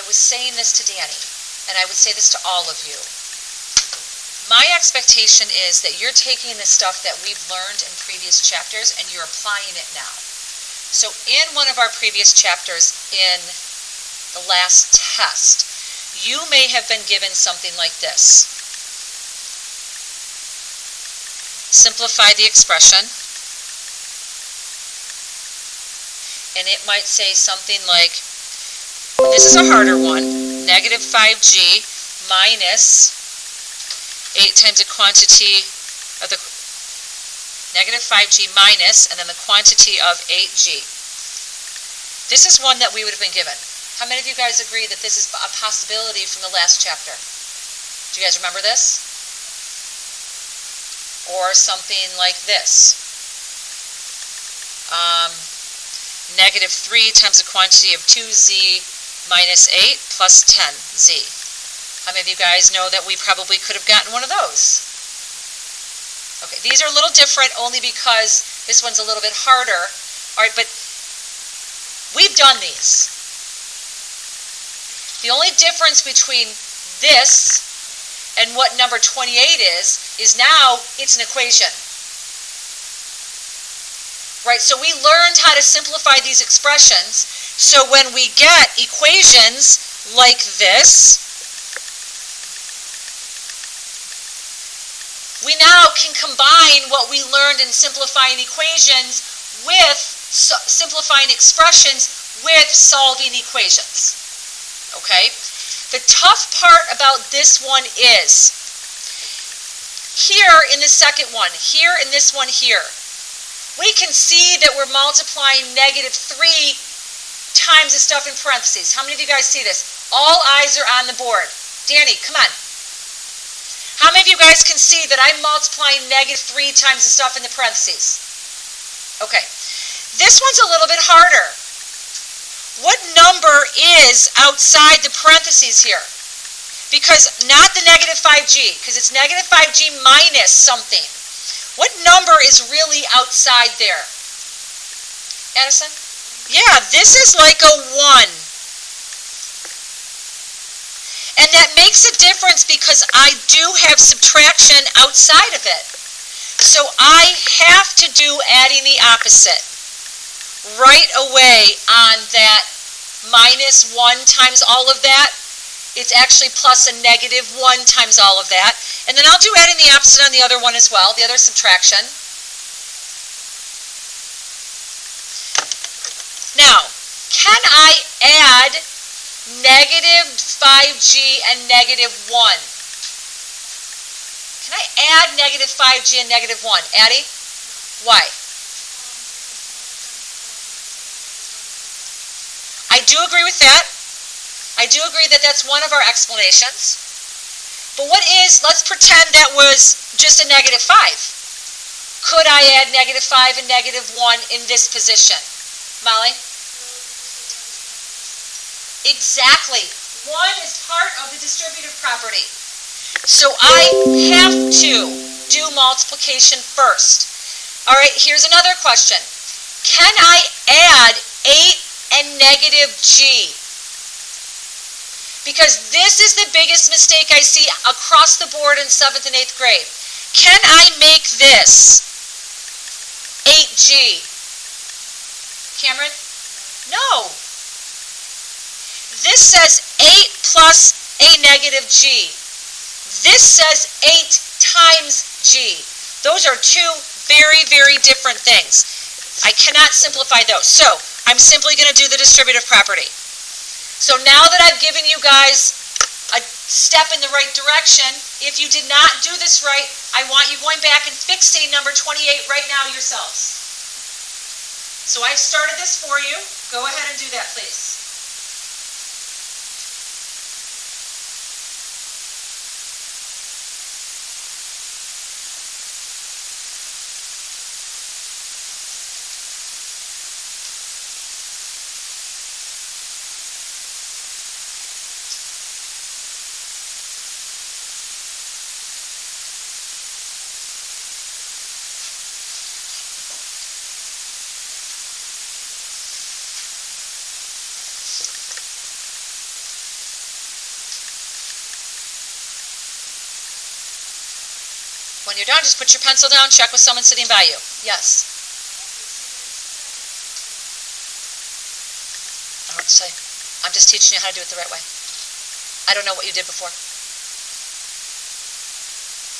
was saying this to Danny, and I would say this to all of you. My expectation is that you're taking the stuff that we've learned in previous chapters and you're applying it now. So in one of our previous chapters, in the last test, you may have been given something like this. Simplify the expression. And it might say something like, this is a harder one, negative 5g minus 8 times the quantity of the negative 5g minus, and then the quantity of 8g. This is one that we would have been given. How many of you guys agree that this is a possibility from the last chapter? Do you guys remember this? Or something like this. Negative 3 times the quantity of 2z minus 8 plus 10z. How many of you guys know that we probably could have gotten one of those? Okay, these are a little different only because this one's a little bit harder. All right, but we've done these. The only difference between this and what number 28 is now it's an equation. Right, so we learned how to simplify these expressions. So when we get equations like this, we now can combine what we learned in simplifying equations with simplifying expressions with solving equations. Okay? The tough part about this one is, here in the second one, here in this one here, we can see that we're multiplying negative 3 times the stuff in parentheses. How many of you guys see this? All eyes are on the board. Danny, come on. How many of you guys can see that I'm multiplying negative 3 times the stuff in the parentheses? Okay. This one's a little bit harder. What number is outside the parentheses here? Because not the negative 5g, because it's negative 5g minus something. What number is really outside there? Addison? Yeah, this is like a 1. And that makes a difference because I do have subtraction outside of it. So I have to do adding the opposite right away on that minus 1 times all of that. It's actually plus a negative 1 times all of that. And then I'll do adding the opposite on the other one as well, the other subtraction. Now, can I add negative 5g and negative 1? Can I add negative 5g and negative 1? Addie? Why? I do agree with that. I do agree that that's one of our explanations. But what is, let's pretend that was just a negative 5. Could I add negative 5 and negative 1 in this position? Molly? Exactly. 1 is part of the distributive property. So I have to do multiplication first. All right, here's another question. Can I add 8 and negative g? Because this is the biggest mistake I see across the board in 7th and 8th grade. Can I make this 8g? Cameron? No. This says 8 plus a negative g. This says 8 times g. Those are two very, very different things. I cannot simplify those. So I'm simply going to do the distributive property. So now that I've given you guys a step in the right direction, if you did not do this right, I want you going back and fixing number 28 right now yourselves. So I've started this for you. Go ahead and do that, please. When you're done, just put your pencil down, check with someone sitting by you. Yes? I don't know what to say. I'm just teaching you how to do it the right way. I don't know what you did before.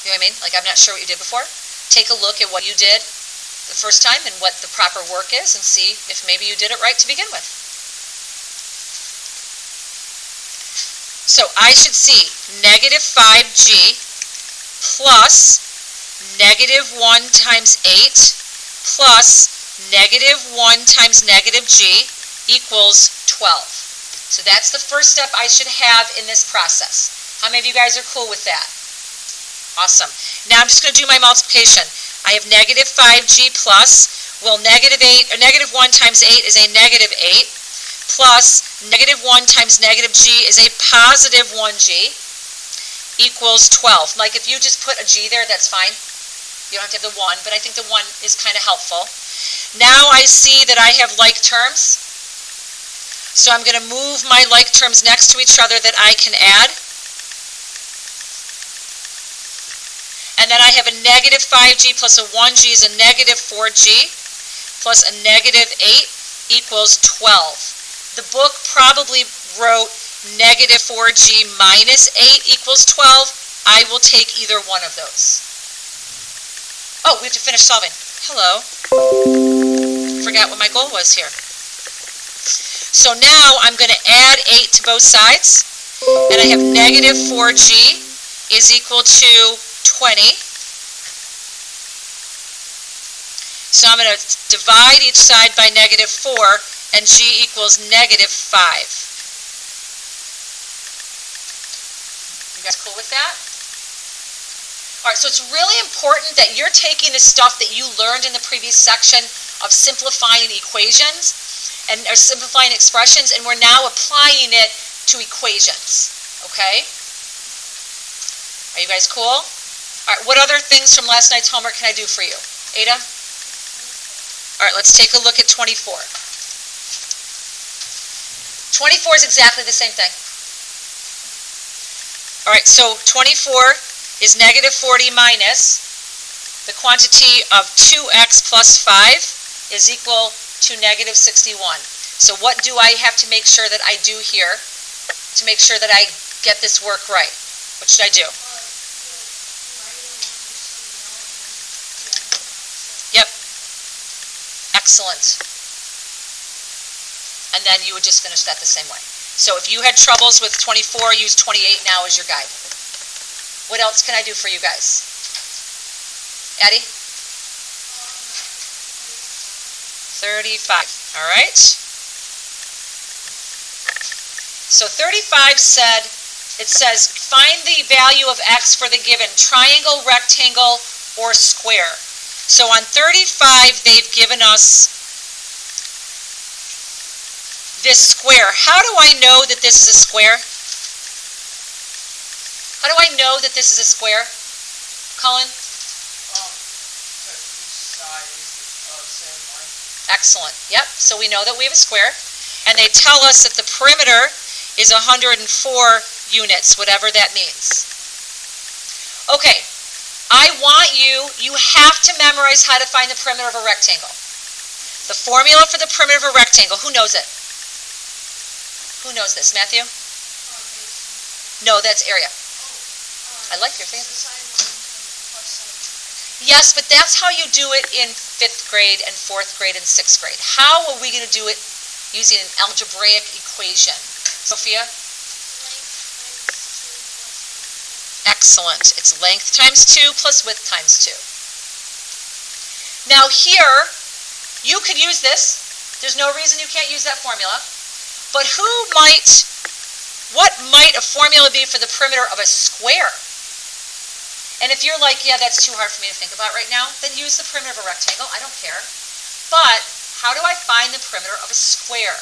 You know what I mean? Like, I'm not sure what you did before. Take a look at what you did the first time and what the proper work is and see if maybe you did it right to begin with. So I should see negative 5g plus negative 1 times 8 plus negative 1 times negative g equals 12. So that's the first step I should have in this process. How many of you guys are cool with that? Awesome. Now I'm just going to do my multiplication. I have negative 5g plus, well, negative 8, or negative 1 times 8 is a negative 8, plus negative 1 times negative g is a positive 1g, equals 12. Like, if you just put a g there, that's fine. You don't have to have the 1, but I think the 1 is kind of helpful. Now I see that I have like terms. So I'm going to move my like terms next to each other that I can add. And then I have a negative 5g plus a 1g is a negative 4g plus a negative 8 equals 12. The book probably wrote negative 4g minus 8 equals 12. I will take either one of those. Oh, we have to finish solving. Hello. Forgot what my goal was here. So now I'm going to add 8 to both sides. And I have negative 4g is equal to 20. So I'm going to divide each side by negative 4, and g equals negative 5. You guys cool with that? All right, so it's really important that you're taking the stuff that you learned in the previous section of simplifying equations and or simplifying expressions, and we're now applying it to equations, okay? Are you guys cool? All right, what other things from last night's homework can I do for you? Ada? All right, let's take a look at 24. 24 is exactly the same thing. All right, so 24 is negative 40 minus the quantity of 2x plus 5 is equal to negative 61. So what do I have to make sure that I do here to make sure that I get this work right? What should I do? Yep. Excellent. And then you would just finish that the same way. So if you had troubles with 24, use 28 now as your guide. What else can I do for you guys? Addie? 35. All right. So 35 said, it says, find the value of x for the given triangle, rectangle, or square. So on 35, they've given us this square. How do I know that this is a square? How do I know that this is a square? Colin? Excellent. Yep. So we know that we have a square. And they tell us that the perimeter is 104 units, whatever that means. Okay. I want you have to memorize how to find the perimeter of a rectangle. The formula for the perimeter of a rectangle, who knows it? Who knows this? Matthew? No, that's area. I like your thing. Yes, but that's how you do it in 5th grade and 4th grade and 6th grade. How are we going to do it using an algebraic equation? Sophia? Excellent. It's length times 2 plus width times 2. Now here, you could use this. There's no reason you can't use that formula. But what might a formula be for the perimeter of a square? And if you're like, yeah, that's too hard for me to think about right now, then use the perimeter of a rectangle. I don't care. But how do I find the perimeter of a square?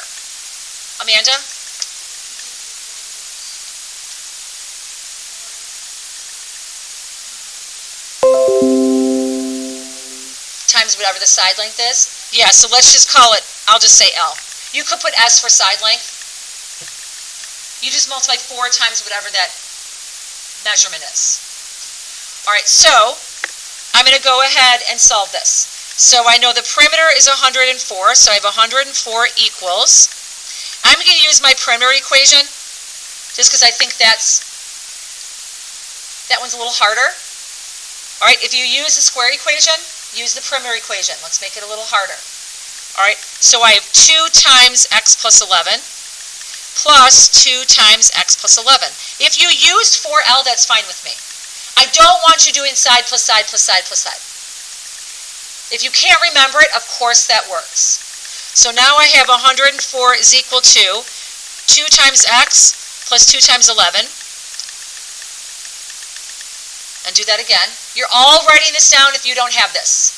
Amanda? Times whatever the side length is? Yeah, so let's just call it, I'll just say L. You could put S for side length. You just multiply 4 times whatever that measurement is. All right, so I'm going to go ahead and solve this. So I know the perimeter is 104, so I have 104 equals. I'm going to use my perimeter equation just because I think that one's a little harder. All right, if you use the square equation, use the perimeter equation. Let's make it a little harder. All right, so I have 2 times x plus 11 plus 2 times x plus 11. If you used 4L, that's fine with me. I don't want you doing side plus side plus side plus side. If you can't remember it, of course that works. So now I have 104 is equal to 2 times x plus 2 times 11. And do that again. You're all writing this down if you don't have this.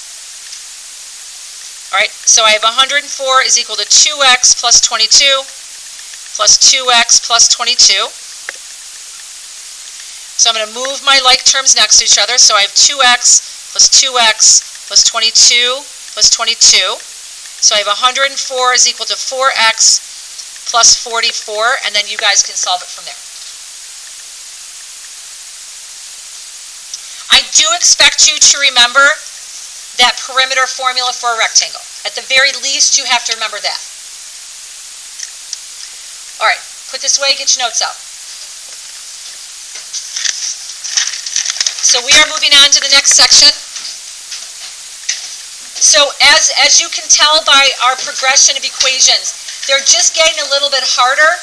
All right, so I have 104 is equal to 2x plus 22 plus 2x plus 22. So I'm going to move my like terms next to each other. So I have 2x plus 2x plus 22 plus 22. So I have 104 is equal to 4x plus 44, and then you guys can solve it from there. I do expect you to remember that perimeter formula for a rectangle. At the very least, you have to remember that. All right, put this away, get your notes out. So we are moving on to the next section. So as you can tell by our progression of equations, they're just getting a little bit harder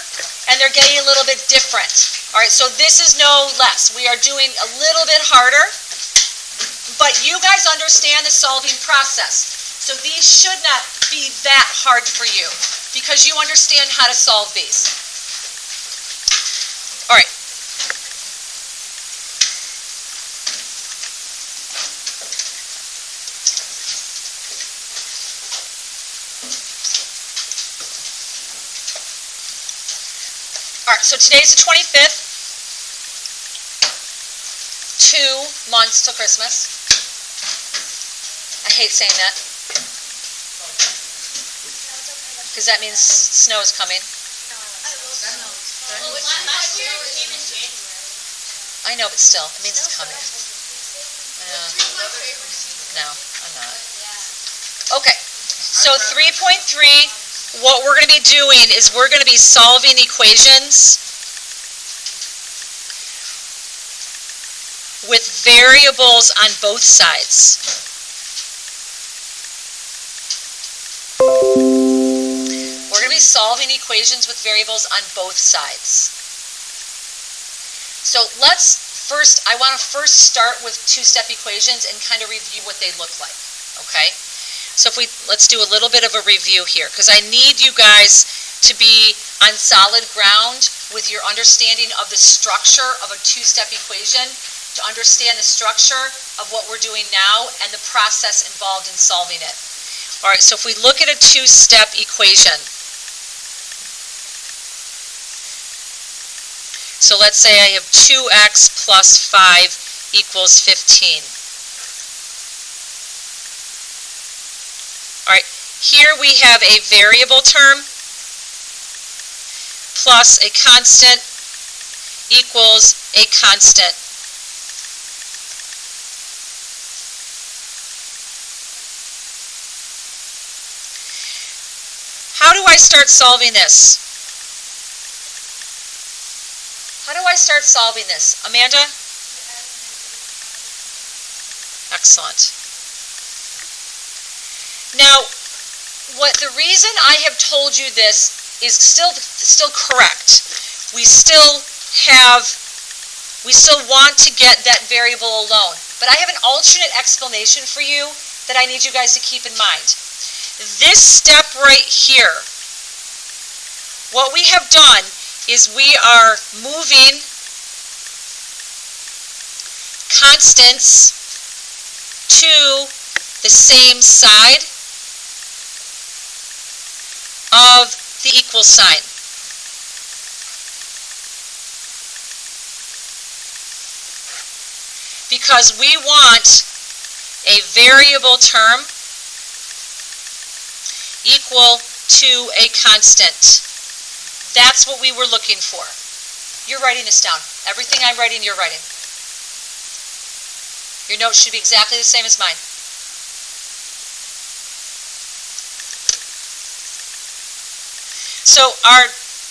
and they're getting a little bit different. All right, so this is no less. We are doing a little bit harder, but you guys understand the solving process. So these should not be that hard for you because you understand how to solve these. All right. All right, so today's the 25th. 2 months till Christmas. I hate saying that. Because that means snow is coming. I know, but still, it means it's coming. No, I'm not. Okay, so 3.3, what we're going to be doing is we're going to be solving equations with variables on both sides. We're going to be solving equations with variables on both sides. So I want to first start with two-step equations and kind of review what they look like, okay? So let's do a little bit of a review here, because I need you guys to be on solid ground with your understanding of the structure of a two-step equation, to understand the structure of what we're doing now and the process involved in solving it. All right, so if we look at a two-step equation, so let's say I have 2x plus 5 equals 15. All right, here we have a variable term plus a constant equals a constant. How do I start solving this? How do I start solving this? Amanda? Excellent. Now, the reason I have told you this is still correct. We still want to get that variable alone. But I have an alternate explanation for you that I need you guys to keep in mind. This step right here, what we have done is we are moving constants to the same side of the equal sign. Because we want a variable term equal to a constant. That's what we were looking for. You're writing this down. Everything I'm writing, you're writing. Your notes should be exactly the same as mine. So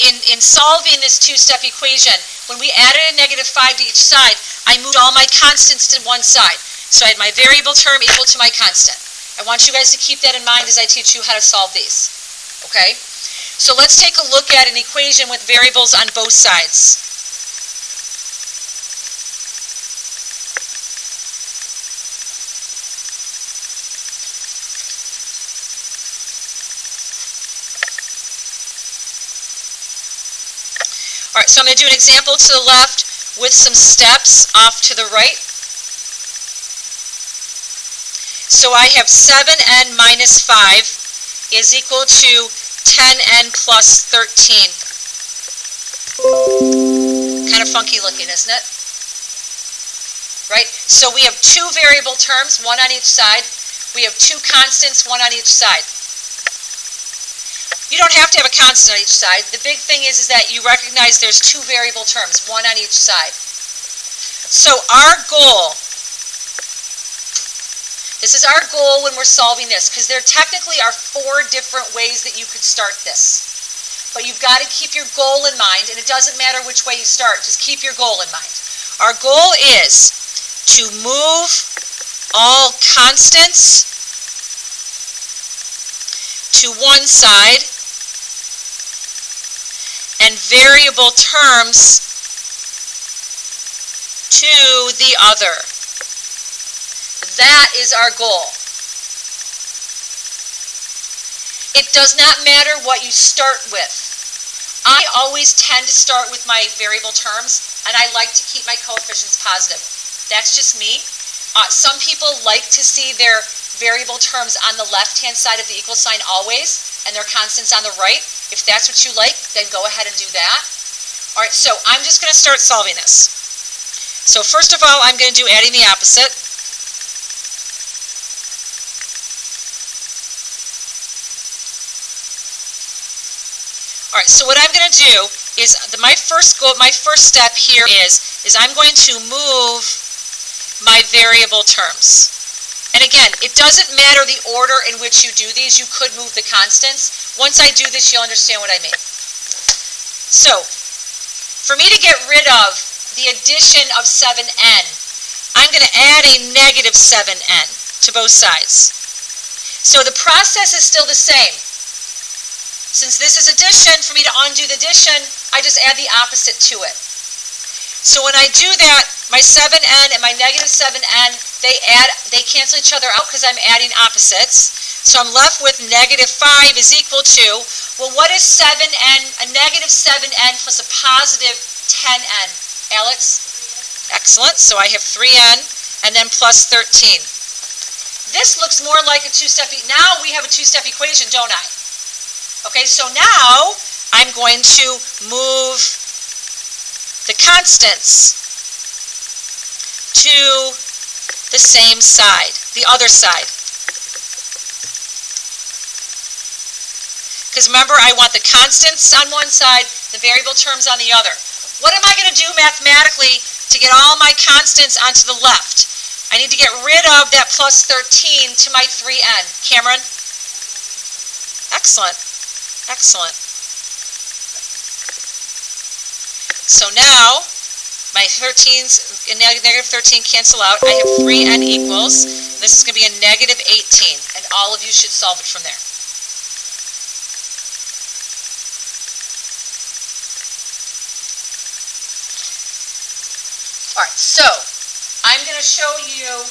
in solving this two-step equation, when we added a -5 to each side, I moved all my constants to one side. So I had my variable term equal to my constant. I want you guys to keep that in mind as I teach you how to solve these. Okay? So let's take a look at an equation with variables on both sides. All right, so I'm going to do an example to the left with some steps off to the right. So I have 7n minus 5 is equal to 10n plus 13. Kind of funky looking, isn't it? Right? So we have two variable terms, one on each side. We have two constants, one on each side. You don't have to have a constant on each side. The big thing is that you recognize there's two variable terms, one on each side. So our goal, this is our goal when we're solving this, because there technically are 4 different ways that you could start this. But you've got to keep your goal in mind, and it doesn't matter which way you start, just keep your goal in mind. Our goal is to move all constants to one side and variable terms to the other. That is our goal. It does not matter what you start with. I always tend to start with my variable terms, and I like to keep my coefficients positive. That's just me. Some people like to see their variable terms on the left-hand side of the equal sign always, and their constants on the right. If that's what you like, then go ahead and do that. All right, so I'm just going to start solving this. So first of all, I'm going to do adding the opposite. All right, so what I'm going to do is my first step here is I'm going to move my variable terms. And again, it doesn't matter the order in which you do these. You could move the constants. Once I do this, you'll understand what I mean. So, for me to get rid of the addition of 7n, I'm going to add a -7n to both sides. So the process is still the same. Since this is addition, for me to undo the addition, I just add the opposite to it. So when I do that, my 7n and my -7n, they cancel each other out because I'm adding opposites. So I'm left with -5 is equal to, well, what is 7n, a -7n plus a positive 10n? Alex? Excellent. So I have 3n and then plus 13. This looks more like a two-step, now we have a two-step equation, don't I? Okay, so now I'm going to move the constants to the same side, the other side. Because remember, I want the constants on one side, the variable terms on the other. What am I going to do mathematically to get all my constants onto the left? I need to get rid of that plus 13 to my 3n. Cameron? Excellent. Excellent. So now, my 13s and -13 cancel out. I have 3n equals. This is going to be a -18, and all of you should solve it from there. All right, so I'm going to show you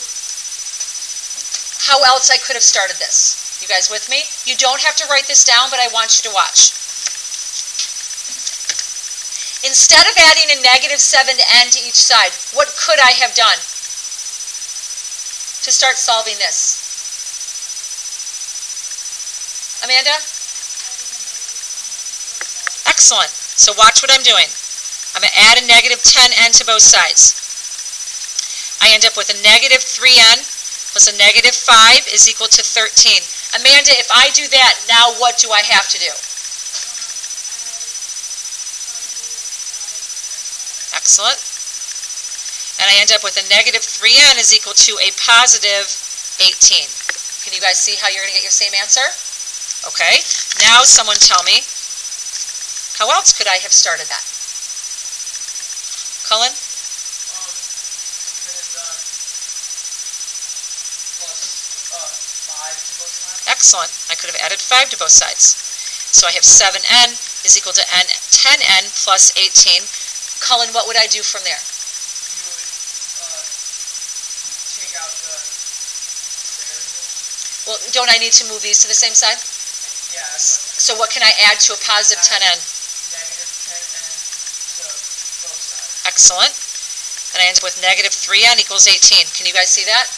how else I could have started this. You guys with me? You don't have to write this down, but I want you to watch. Instead of adding a -7n to each side, what could I have done to start solving this? Amanda? Excellent. So watch what I'm doing. I'm going to add a -10n to both sides. I end up with a -3n plus a -5 is equal to 13. Amanda, if I do that, now what do I have to do? Excellent. and I end up with a negative 3n is equal to a positive 18. Can you guys see how you're going to get your same answer? Okay, now someone tell me, how else could I have started that? Cullen? Excellent. I could have added 5 to both sides. So I have 7n is equal to 10n plus 18. Cullen, what would I do from there? You would take out the variable. Well, don't I need to move these to the same side? Yeah. So what can I add to a positive 10n? Negative 10n to both sides. Excellent. And I end up with negative 3n equals 18. Can you guys see that?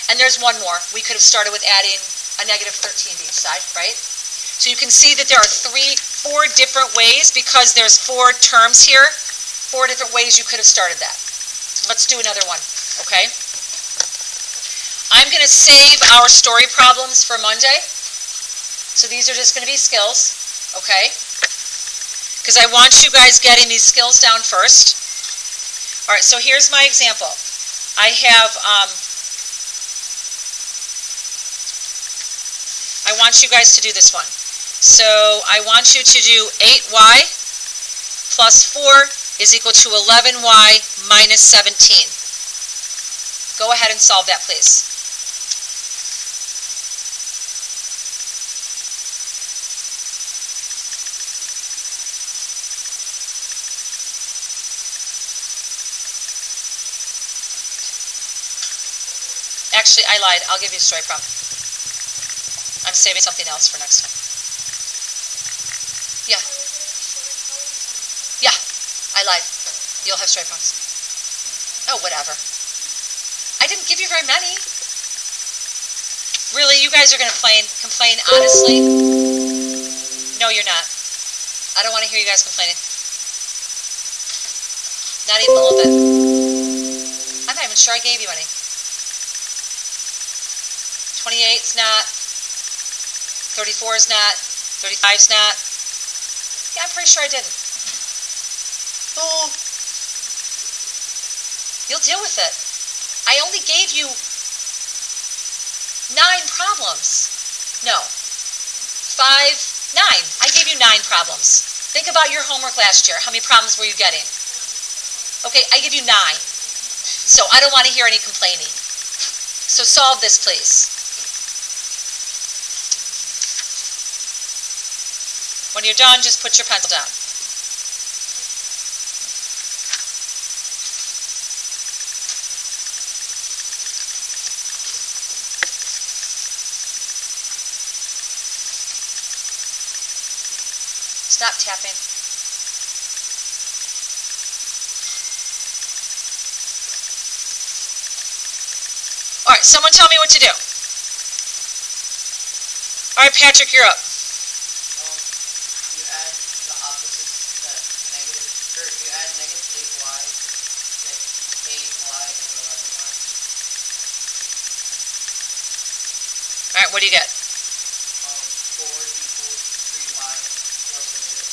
And there's one more. We could have started with adding a negative 13 to each side, right? So you can see that there are 4 different ways, because there's 4 terms here, 4 different ways you could have started that. Let's do another one, okay? I'm going to save our story problems for Monday. So these are just going to be skills, okay? Because I want you guys getting these skills down first. All right, so here's my example. I have, I want you guys to do this one. So I want you to do 8y plus 4 is equal to 11y minus 17. Go ahead and solve that, please. Actually, I lied. I'll give you a story problem. I'm saving something else for next time. Yeah. Yeah, I lied. You'll have story problems. Oh, whatever. I didn't give you very many. Really, you guys are going to complain honestly? No, you're not. I don't want to hear you guys complaining. Not even a little bit. I'm not even sure I gave you any. 28's not. 34's not. 35's not. Yeah, I'm pretty sure I didn't. Ooh. You'll deal with it. I only gave you 9 problems. No. 5, 9. I gave you 9 problems. Think about your homework last year. How many problems were you getting? Okay, I give you 9. So I don't want to hear any complaining. So solve this, please. When you're done, just put your pencil down. Stop tapping. All right, someone tell me what to do. All right, Patrick, you're up. You add the opposites to negative, or you add negative 8y to 8y and 11y. All right, what do you get? 4 equals 3y plus a negative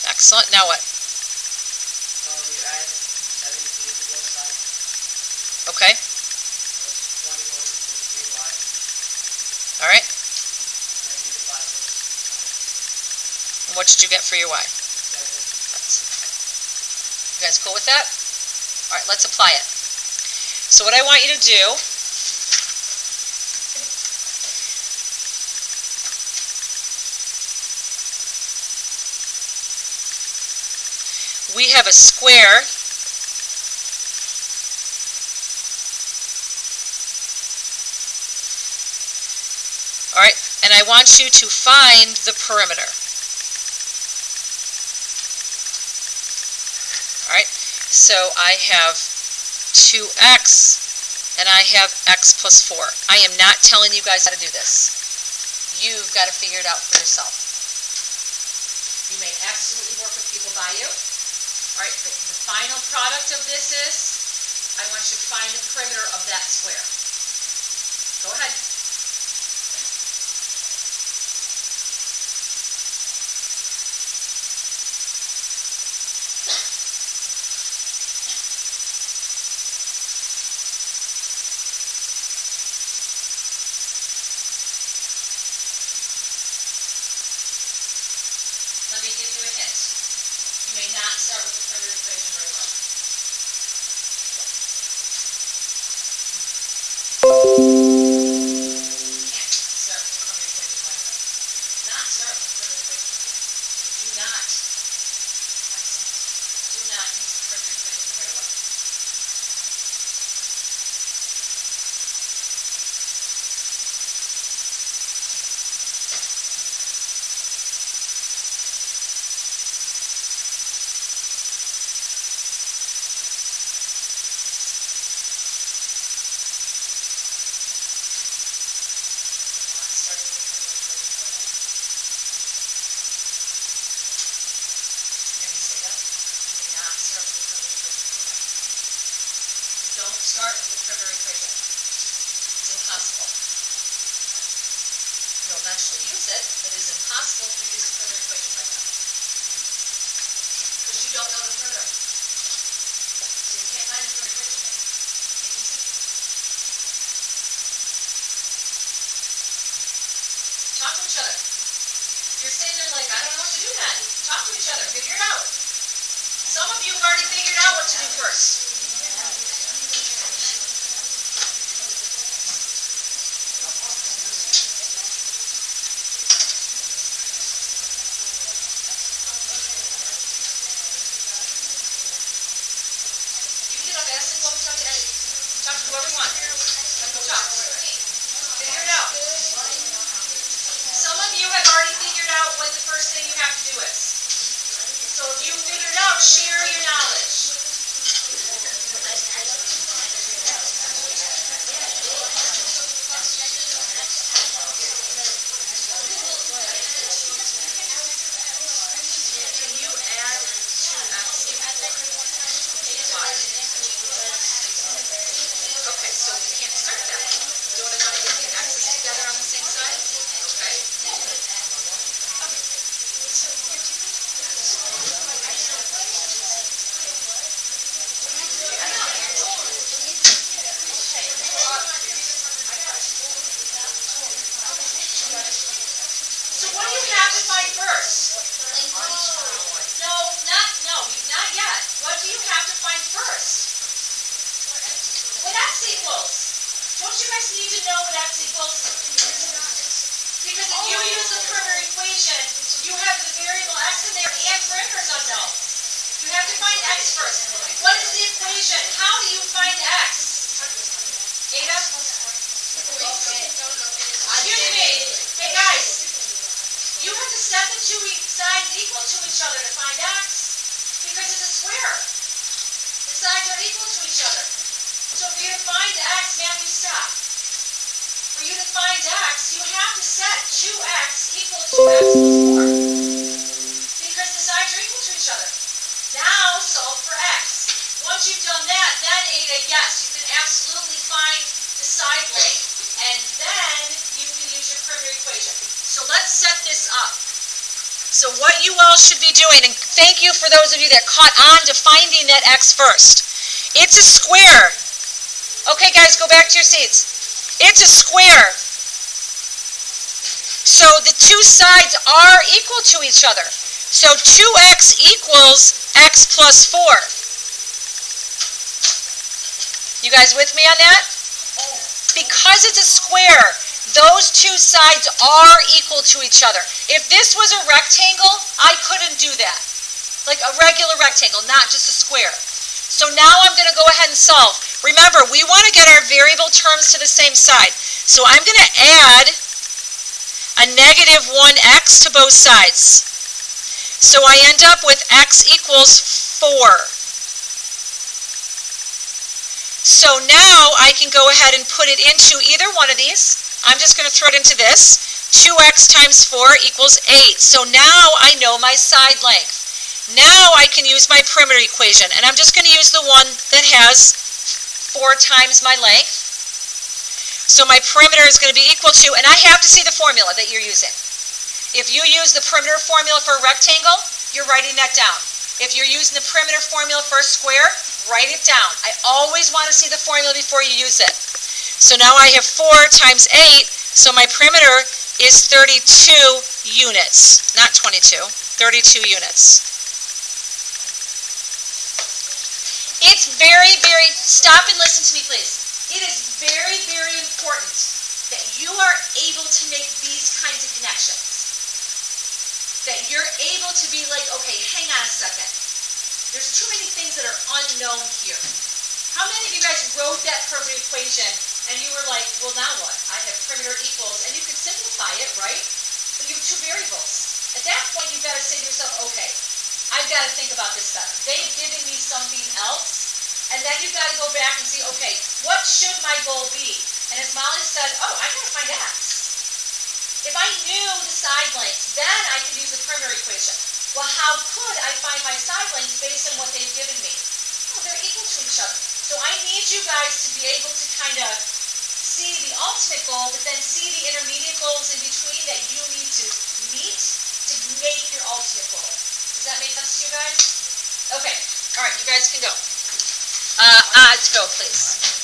1. Excellent. Now what? You add 17 to both sides. Okay. Plus 21 equals 3y. All right. And then you divide those. And what did you get for your y? 7. You guys cool with that? All right, let's apply it. So what I want you to do, we have a square . All right, and I want you to find the perimeter. All right, so I have 2x and I have x plus 4. I am not telling you guys how to do this. You've got to figure it out for yourself. You may absolutely work with people by you. All right, but the final product of this is, I want you to find the perimeter of that square. Go ahead. perimeter equation? It's impossible. You'll eventually use it, but it is impossible to use a perimeter equation right now. Because you don't know the perimeter. So you can't find the perimeter equation right now. You can't use it. Talk to each other. If you're sitting there like, I don't know what to do then, talk to each other, figure it out. Some of you have already figured out what to do first. You can get up, ask them, talk to Eddie. Talk to whoever you want. Go talk. Figure it out. Some of you have already figured out what the first thing you have to do is. So if you figure it out, share your knowledge. Can you add 2x equals y? Okay, so we can't start that. Don't I want to get the x's together on the same side? Okay. So what do you have to find first? No, not yet. What do you have to find first? What x equals? Don't you guys need to know what x equals? Because if you use the perimeter equation, you have the variable x in there and perimeter is unknown. You have to find x first. What is the equation? How do you find x? Ada? Excuse me. Hey guys, you have to set the two sides equal to each other to find x. Because it's a square. The sides are equal to each other. So for you to find x, Matthew, stop. For you to find x, you have to set 2x equal to x plus 4. Because the sides are equal to each other. Now solve for x. Once you've done that, then Ada, yes, you can absolutely find the side length, and then you can use your perimeter equation. So let's set this up. So what you all should be doing, and thank you for those of you that caught on to finding that x first. It's a square. Okay, guys, go back to your seats. It's a square. So the two sides are equal to each other. So 2x equals x plus 4. You guys with me on that? Because it's a square, those two sides are equal to each other. If this was a rectangle, I couldn't do that. Like a regular rectangle, not just a square. So now I'm going to go ahead and solve. Remember, we want to get our variable terms to the same side. So I'm going to add a negative 1x to both sides. So I end up with x equals 4. So now I can go ahead and put it into either one of these. I'm just going to throw it into this. 2x times 4 equals 8. So now I know my side length. Now I can use my perimeter equation, and I'm just going to use the one that has 4 times my length. So my perimeter is going to be equal to, and I have to see the formula that you're using. If you use the perimeter formula for a rectangle, you're writing that down. If you're using the perimeter formula for a square, write it down. I always want to see the formula before you use it. So now I have 4 times 8, so my perimeter is 32 units, not 22, 32 units. It's very, very, stop and listen to me please. It is very, very important that you are able to make these kinds of connections. That you're able to be like, okay, hang on a second. There's too many things that are unknown here. How many of you guys wrote that perimeter equation and you were like, well now what? I have perimeter equals, and you could simplify it, right? But you have 2 variables. At that point you've got to say to yourself, okay, I've got to think about this better. They've given me something else, and then you've got to go back and see, okay, what should my goal be? And as Molly said, oh, I got to find x. If I knew the side lengths, then I could use the perimeter equation. Well, how could I find my side lengths based on what they've given me? Oh, they're equal to each other. So I need you guys to be able to kind of see the ultimate goal, but then see the intermediate goals in between that you need to meet to make your ultimate goal. Does that make sense to you guys? Okay. All right, you guys can go. Odds go, please.